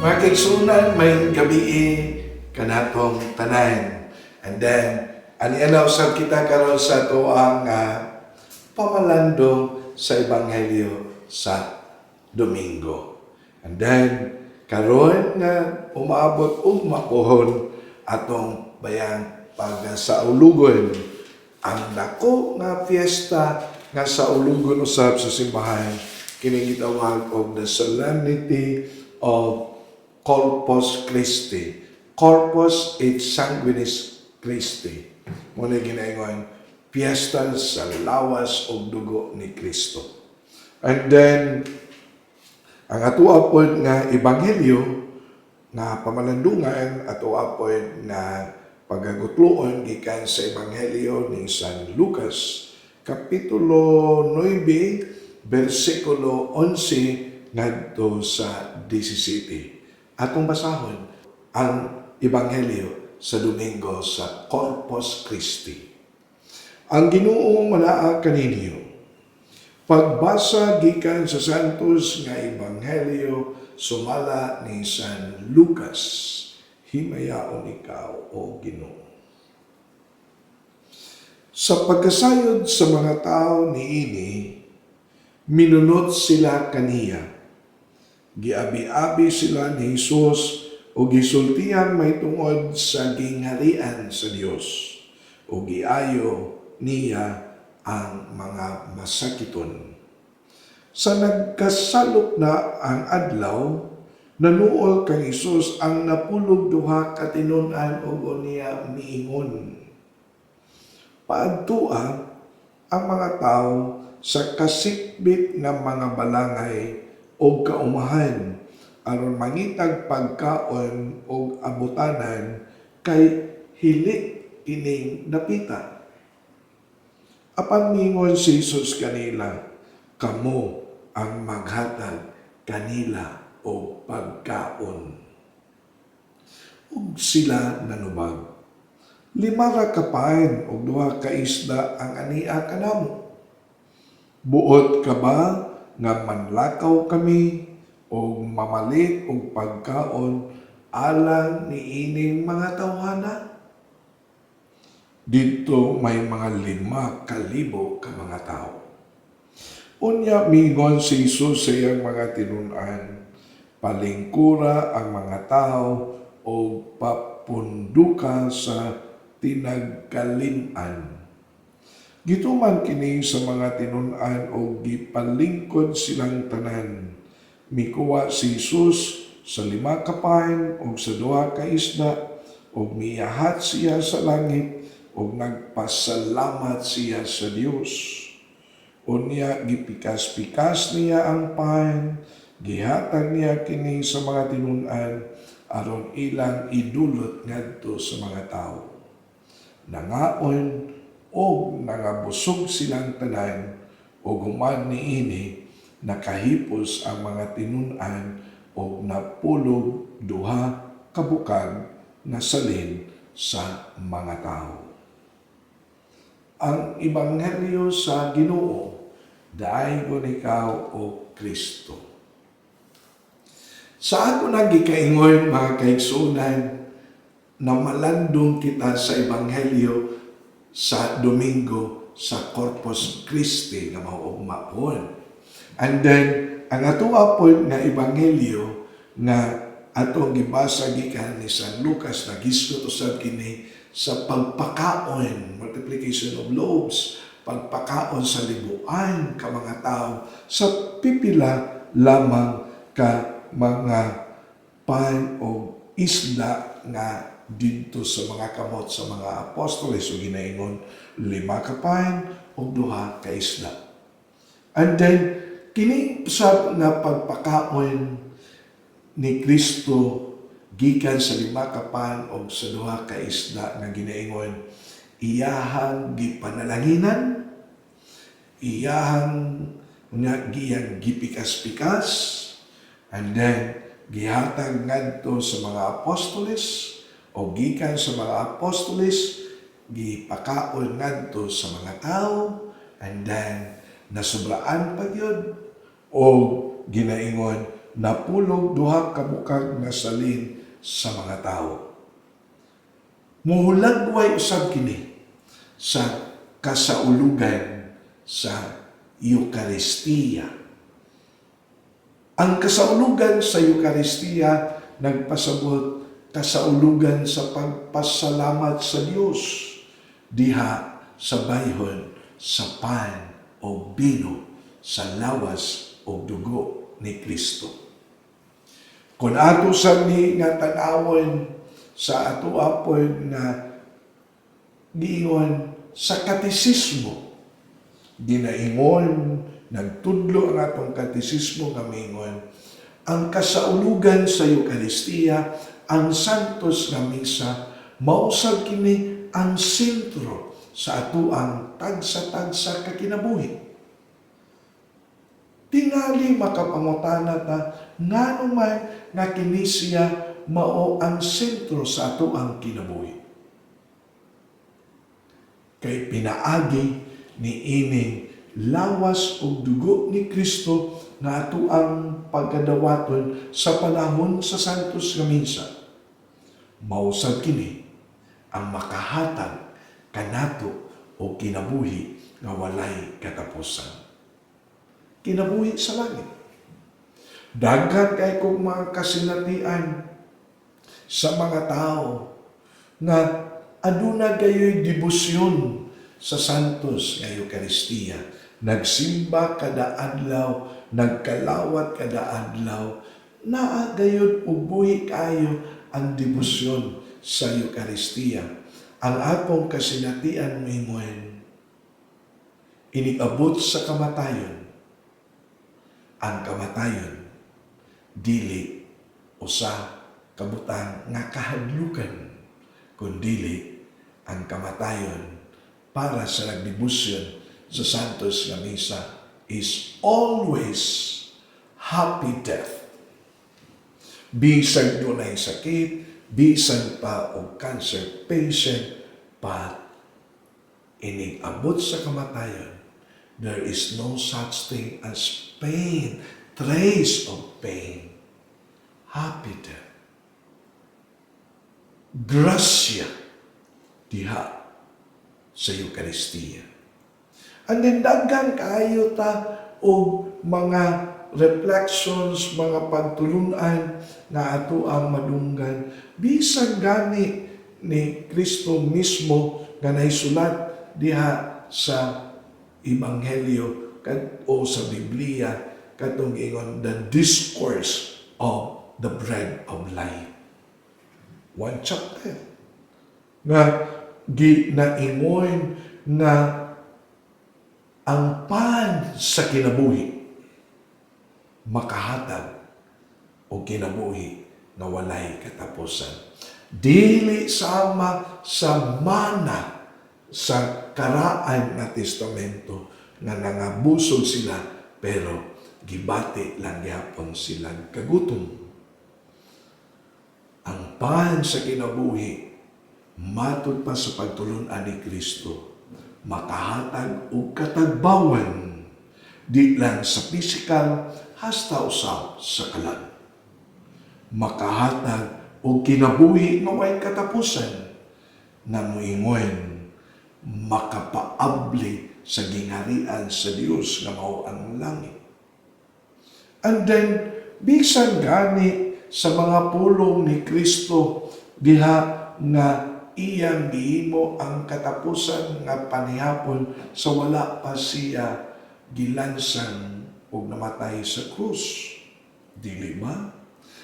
Mga kaigsunan, may gabi kanatong tanan. And then, anianaw sa kita karon sa to ang pamalandong sa Ebanghelyo sa Domingo. And then, karon nga umaabot og mapuhon atong bayang pag sa ulugon ang dako nga fiesta nga sa ulugon usab sa simbahan kini gitawag og the solemnity of Corpus Christi. Corpus et Sanguinis Christi. Muna ginaingon, fiesta sa lawas o dugo ni Kristo. And then, ang atua po nga ebanghelyo na pamalandungan, atua po nga pagagutloon gikan sa ebanghelyo ni San Lucas, Kapitulo 9, versikulo 11 ngadto sa 17. Atong basahon ang ebanghelyo sa Domingo sa Corpus Christi. Ang Ginoo malaa kaninyo. Pagbasa gikan sa Santos nga ebanghelyo sumala ni San Lucas. Himayaon ikaw, O Ginoo. Sa pagkasayod sa mga tao niini, minunot sila kaniya. Giabi-abi sila ni Jesus o gisultihan may tungod sa gingharian sa Dios o giayo niya ang mga masakiton. Sa nagkasalok na ang adlaw, nanuol kang Jesus ang napulog duha ka tinun-an o niya miingon. Paadtua ang mga tao sa kasikbit ng mga balangay o kaumahan aron mangitag pagkaon o abutanan kay hilik ining dapita. Apan mingon si Jesus kanila, kamo ang maghatag kanila o pagkaon. Ug sila nanubag, 5 ra ka paen o 2 ka isda ang ania kanamo. Buot ka ba nga manlakaw kami o mamalit og pagkaon alang niining mga tawhana? Dito may mga 5,000 ka mga tao. Unya mingon si Jesus sa iyang mga tinun-an, palingkura ang mga tao o papunduka sa tinagkalim-an. Gituman kini sa mga tinun-an o gipalingkod silang tanan. Mikuha si Jesus sa 5 ka paen o sa 2 ka isda o miyahat siya sa langit o nagpasalamat siya sa Dios. Unya gipikas-pikas niya ang paen, gihatag niya kini sa mga tinun-an aron ilang idulot ngadto sa mga tao. Nangaon o nangabusog silang tanan o guman niini nakahipos ang mga tinun-an o napulog 2 kabukag na salin sa mga tao. Ang ebanghelyo sa Ginoo, daaygon ikaw o Kristo. Sa ako na gikaingon mga kaigsunan na malandong kita sa ebanghelyo sa Domingo sa Corpus Christi nga mauugma po. And then, ang atua po nga ebanghelyo nga atong gibasa gikan ni San Lucas na gisgot usab kini sa pagpakaon, multiplication of loaves, pagpakaon sa libuan ka mga tao sa pipila lamang ka mga pan o isda nga dito sa mga kamot sa mga apostoles o ginaingon 5 ka paen o 2 ka isda. And then kini sa nga pagpakaon ni Kristo gikan sa 5 ka paen o sa 2 ka isda nga ginaingon iyahang gipanalanginan, iyahang giyang gipikas-pikas, and then gihatag ngadto sa mga apostoles o gikan sa mga apostoles gipakaon ngadto sa mga tao, and then nasubraan pa gyud o ginaingon napulog duha ka bukag nga salin sa mga tao. Muhulagway usab kini sa kasaulugan sa Eucharistia. Ang kasaulugan sa Eucharistia nagpasabot kasaulugan sa pagpasalamat sa Dios diha sa bayhon sa pan o bino sa lawas o dugo ni Kristo. Kung ato sa ni nga tanawon sa ato apod na giingon sa katisismo, ginaingon, nagtudlo ang atong katisismo nga mingon, ang kasaulugan sa Eucharistia, ang Santos nga Misa, mausag kini ang sentro sa atoang tagsa-tagsa ka kinabuhi. Tingali makapangutana ta, ngano man nga kini siya mao ang sentro sa atoang kinabuhi. Kay pinaagi ni ining lawas o dugo ni Kristo nga ato ang pagkadawaton sa panahon sa Santos nga Misa. Mausab kini ang makahatag kanato o kinabuhi nga walay katapusan. Kinabuhi sa langit. Daghan kay kong mga kasinatian sa mga tao nga aduna gayoy debosyon sa Santos nga Eucharistia. Nagsimba kada adlaw, nagkalawat kada adlaw, naa gayud ug buhi kayo ang debosyon sa Eucharistia. Ang atong kasinatian mingon, iniabot sa kamatayon. Ang kamatayon dili usa kabutang nga kahadlukan, kundili ang kamatayon para sa nagdebosyon sa Santos nga Misa is always happy death. Bisan dunay sakit, bisan pa og cancer patient, but inigabot sa kamatayon, there is no such thing as pain, trace of pain. Happy death. Grasya diha sa Eucharistia. And then daghan kaayo ta og mga reflections, mga pagtulunan na ato ang madunggan. Bisan gani ni Kristo mismo nga naisulat diha sa Ebanghelyo o sa Biblia katong ingon the discourse of the bread of life. One chapter nga ginaingon na ang pan sa kinabuhi makahatag o kinabuhi na walay katapusan. Dili sama sa mana sa karaan na testamento nga nangabusog sila pero gibati lang gyapon silang kagutom. Ang pan sa kinabuhi matud pa sa pagtulon-an ni Kristo makahatag og katagbawan di lang sa physical hasta usab sa kalan. Makahatag og kinabuhi nga way katapusan na moingon makapaabli sa gingharian sa Dios nga mao ang langit. And then bisan gani sa mga pulong ni Kristo diha nga iyang gihimo ang katapusan nga panihapon sa wala pa siya gilansang o namatay sa krus. Dili ba?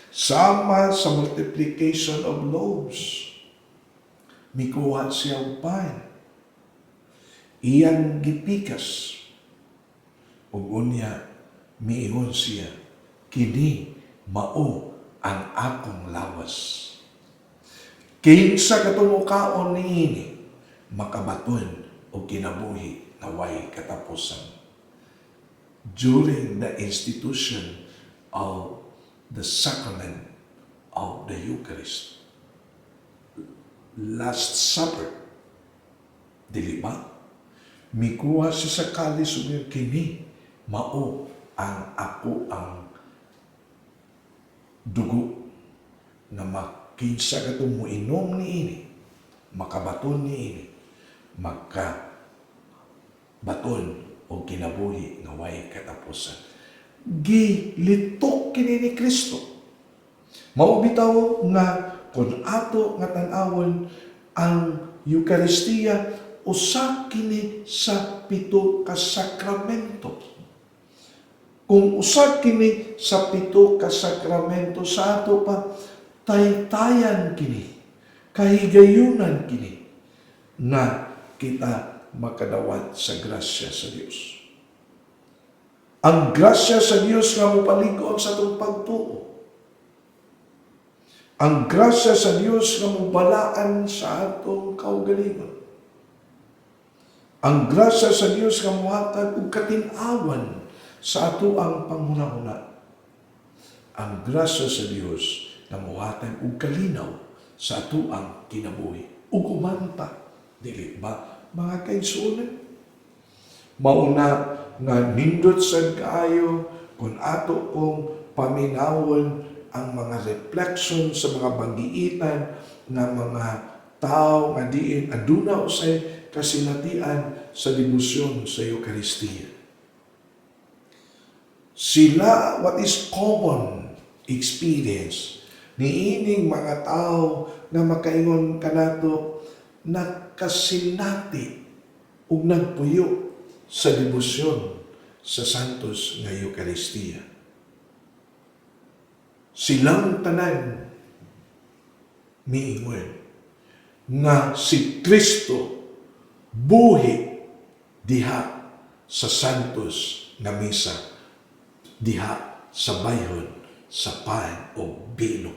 Sama sa multiplication of loaves. Mikuha siya og pan. Iyang gipikas. Ug unya miingon siya, kini mao ang akong lawas. Kinsa katumukaon niini makabaton o kinabuhi na way katapusan. During the institution of the sacrament of the Eucharist, Last Supper, dili ba? Mikuha siya sa kalis ug kini mao ang ako ang dugo na makinsa ka mo inom ni ini, makabaton ni ini, makabaton o kinabuhi nga way katapusan. Gilitok kini ni Kristo. Mao bitaw nga kung ato nga tan-awon ang Eucharistia, usa kini sa 7 ka sakramento. Kung usa kini sa 7 ka sakramento sa ato pa, taytayan kini, kahigayunan kini, na kita makadawat sa grasya sa Dios. Ang grasya sa Dios nga mopalig-on sa atong pagtuo. Ang grasya sa Dios nga mobalaan sa atong kaugalingon. Ang grasya sa Dios nga mohatag og katin-awan sa ato ang panghuna-huna. Ang grasya sa Dios nga mohatag og kalinaw sa ato ang kinabuhi. Ug uman pa, dili ba mga kaigsuonan? Mauna nga nindot sa kaayo kung ato pong paminawon ang mga reflection sa mga banggiitan ng mga tao nga diin aduna usay kasinatian sa debosyon sa Eucharistia. Sila, what is common experience niining mga tao nga makaingon kanato nakasinati ug nagpuyo sa debosyon sa Santos nga Eucharistia. Silang tanan miingon nga si Kristo buhi diha sa Santos nga misa, diha sa bayhon sa pan o bino,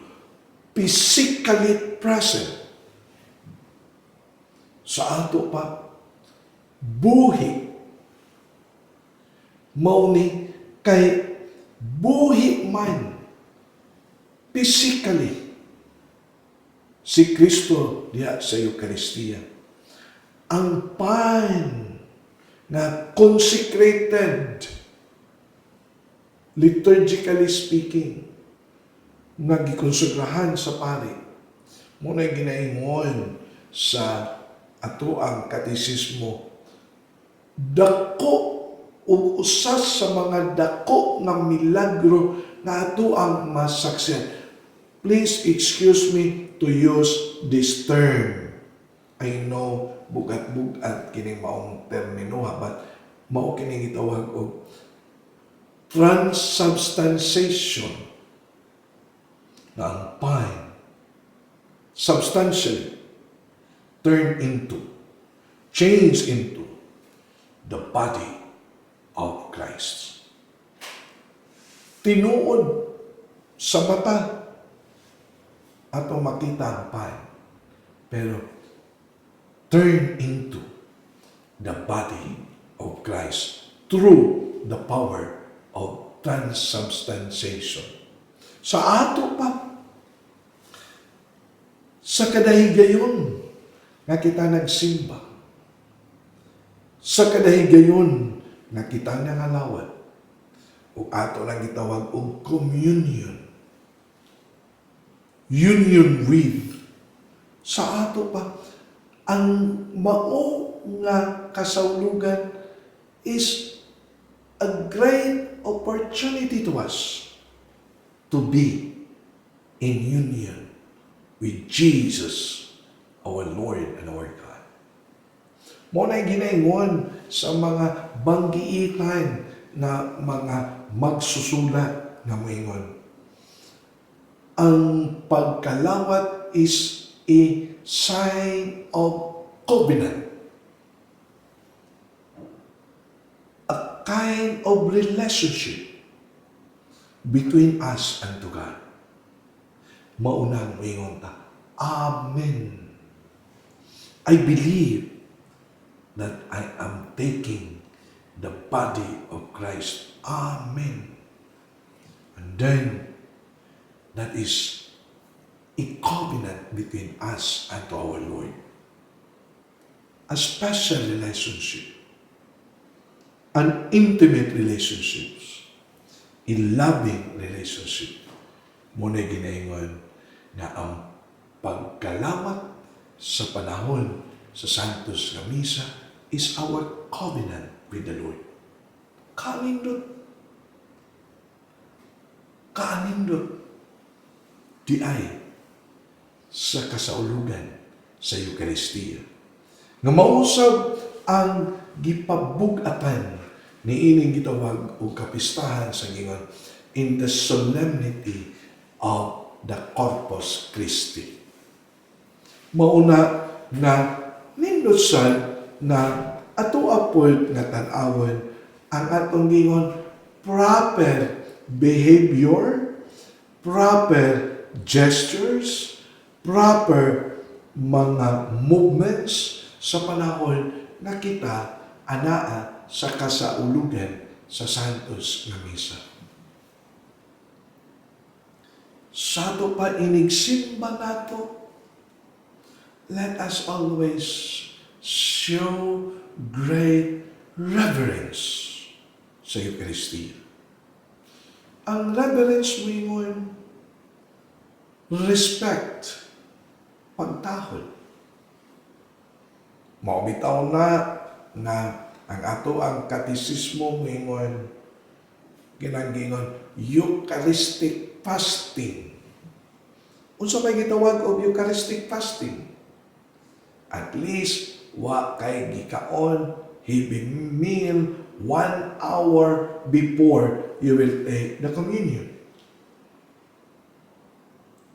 physically present sa ato pa buhi. Mao ni kay buhi man physically si Kristo diha sa Eucharistia. Ang pan na consecrated, liturgically speaking, nga gikonsegrahan sa pari, muna ginaingon sa ato ang katisismo, dako ug usas sa mga dako nga milagro nga ato ang masaksihan. Please excuse me to use this term. I know bugat-bugat kini maong termino, but mao kini gitawag og transubstantiation na ang pine substantially change into the body of Christ. Tinuod sa mata atong makita ang pine, pero turn into the body of Christ through the power of transubstantiation. Sa ato pa, sa kadahigayon nga kita nagsimba, sa kadahigayon nga kita nangalawat, o ato lang gitawag og communion, union with, sa ato pa, ang mao nga kasawlugan is a great opportunity to us to be in union with Jesus, our Lord and our God. Mo na ginaingon sa mga banggiitan na mga magsusulat nga moingon, ang pagkalawat is a sign of covenant, a kind of relationship between us and to God. Maunang moingon ta, Amen. I believe that I am taking the body of Christ. Amen. And then, that is a covenant between us and to our Lord. A special relationship. An intimate relationship. A loving relationship. Muna ginaingon na ang pagkalamat sa panahon sa Santos nga Misa is our covenant with the Lord. Kaanindot. Kaanindot. Di ay sa kasaulugan sa Eucharistia. Nga mausab ang gipabugatan ni ining gitawag o kapistahan sa gingon in the solemnity of the Corpus Christi. Mauna na nindot sad na ato apod nga tan-awon ang atong gingon proper behavior, proper gestures, proper mga movements sa panahon na kita anaa sa kasaulugan sa Santos nga Misa. Sato pa inigsimba nato, let us always show great reverence sa Eucharistia. Ang reverence mo yung respect, pagtahod. Maubitaw na ang ato ang katisismo mo yung ginanggingon Eucharistic fasting. Unsa may gitawag og Eucharistic fasting? At least wa kay gikaon heavy meal 1 hour before you will take the communion.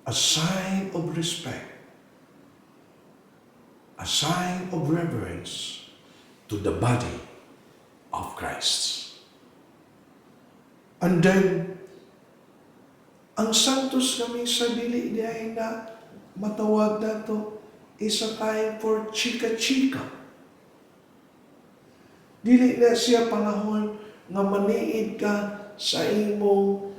A sign of respect, a sign of reverence to the body of Christ. And then, ang Santos nga Misa dili diay na matawag nato is a time for chika-chika. Dili na siya panahon nga maniid ka sa imong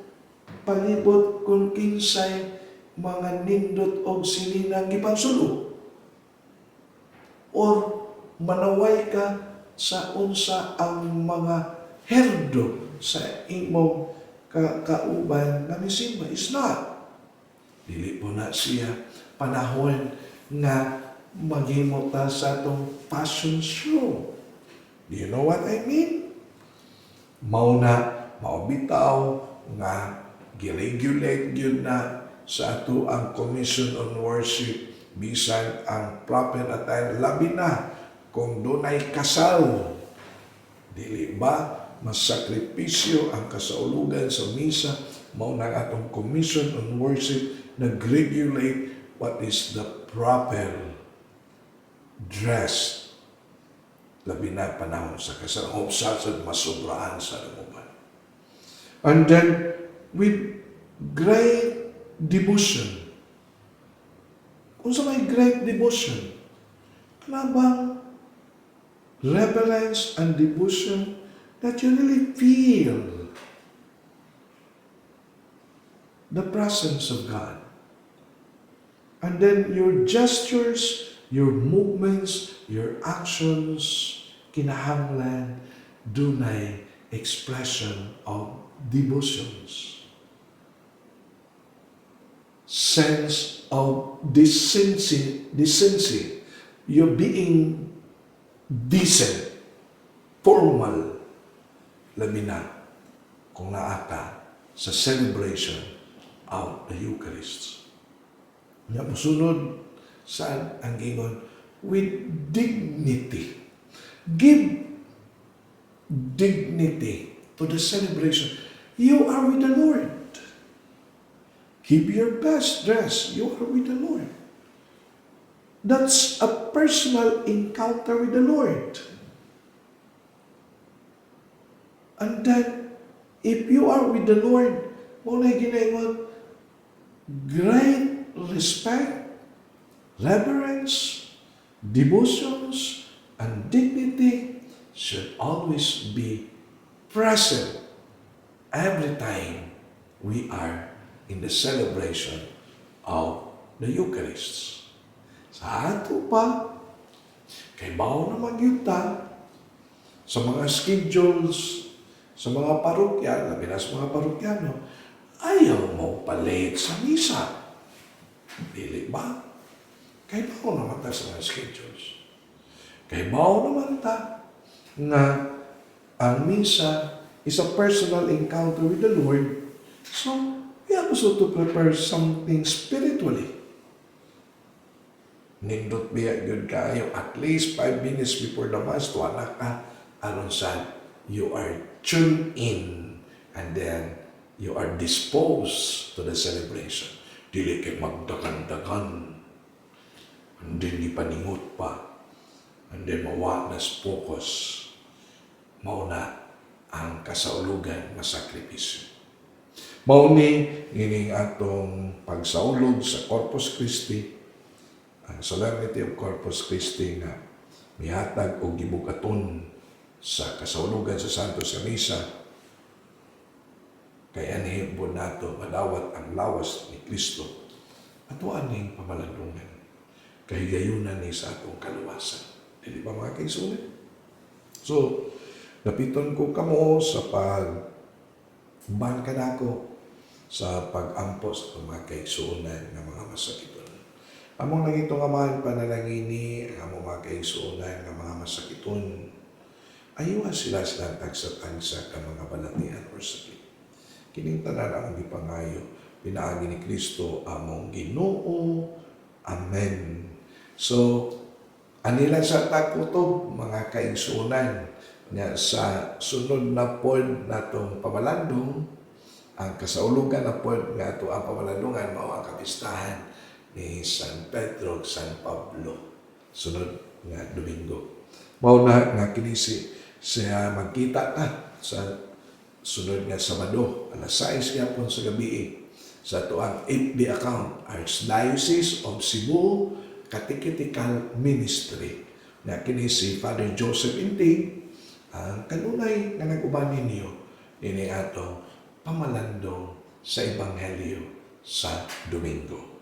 palibot kung kinsay mga nindot og sininang gipansulo. Or manaway ka sa unsa ang mga herdo sa imong kauban na misimba. Is not. Dili po na siya panahon nga maghimo ta sa atong passion show. Do you know what I mean? Maubitaw nga giregulate gyud na sa ato ang Commission on Worship bisan ang proper attire labi na kung dunay kasal. Dili ba mas sakripisyo ang kasaulugan sa misa? Mao nang atong Commission on Worship nag-regulate what is the proper dress labi na panahon sa kasal. Hope sa masubrahan sa lumuban. And then with great devotion. Kung sa may great devotion, kanabang reverence and devotion that you really feel the presence of God. And then your gestures, your movements, your actions, kinahanglan dunay expression of devotions. Sense of decency. You're being decent, formal, labi na kung naaka sa celebration of the Eucharist. Nga musunod saan ang gingon? With dignity. Give dignity to the celebration. You are with the Lord. Give your best dress. You are with the Lord. That's a personal encounter with the Lord. And then, if you are with the Lord, muna ginaingon, great respect, reverence, devotions, and dignity should always be present every time we are in the celebration of the Eucharist. Sa ato pa, kay bao naman yun ta, sa mga schedules, sa mga parokya, labi na sa mga parokyano, ayaw mo palit sa misa. Dili ba? Kay bao naman ta sa mga schedules. Kay bao naman ta nga ang misa is a personal encounter with the Lord. So, we have also to prepare something spiritually. Nindot biya yun kayo, at least 5 minutes before the Mass, to anak ka, aron sa you are tuned in, and then you are disposed to the celebration. Dili kay magdagan-dagan, and then ipaningot pa, and then mawanas focus. Mauna ang kasaulugan na sakripisyo. Mauni, ngining atong pagsaulog sa Corpus Christi, ang Solemnity of Corpus Christi nga mihatag o gibugaton sa kasaulugan sa Santos sa Misa, kaya anihin po nato madawat ang lawas ni Kristo at aning pamalandungan kahigayunan ni sa atong kaluwasan. Hindi ba mga kaisulit? So, napiton ko kamo sa pagban ka nako sa pag-ampo sa mga kaisunan ng mga masakiton. Among nagito nga man panalangini ang among mga kaisunan ng mga masakiton. Ayuha sila silang tagsa-tagsa ka mga balatian or sakit. Kining tanan ang gipangayo, pinaagi ni Kristo among Ginoo. Amen. So, anila sa takutob, mga kaigsunan, nga sa sunod na pod natong pamalandong, ang kasaulugan na pod nga ato ang pamalandungan, mao ang kapistahan ni San Pedro, San Pablo, sunod nga Domingo. Mao na nga kinisi siya magkita ta sa sunod nga Sabado, alas 6 gyapon sa gabi sa tuang FB account, Archdiocese of Cebu Catechetical Ministry. Na kini si Father Joseph Inting, ang kanunay nga nag-uban ninyo ini ato pamalandong sa Ebanghelyo sa Domingo.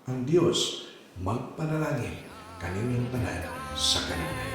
Ang Diyos magpanalangin kaninyong tanan sa kanunay.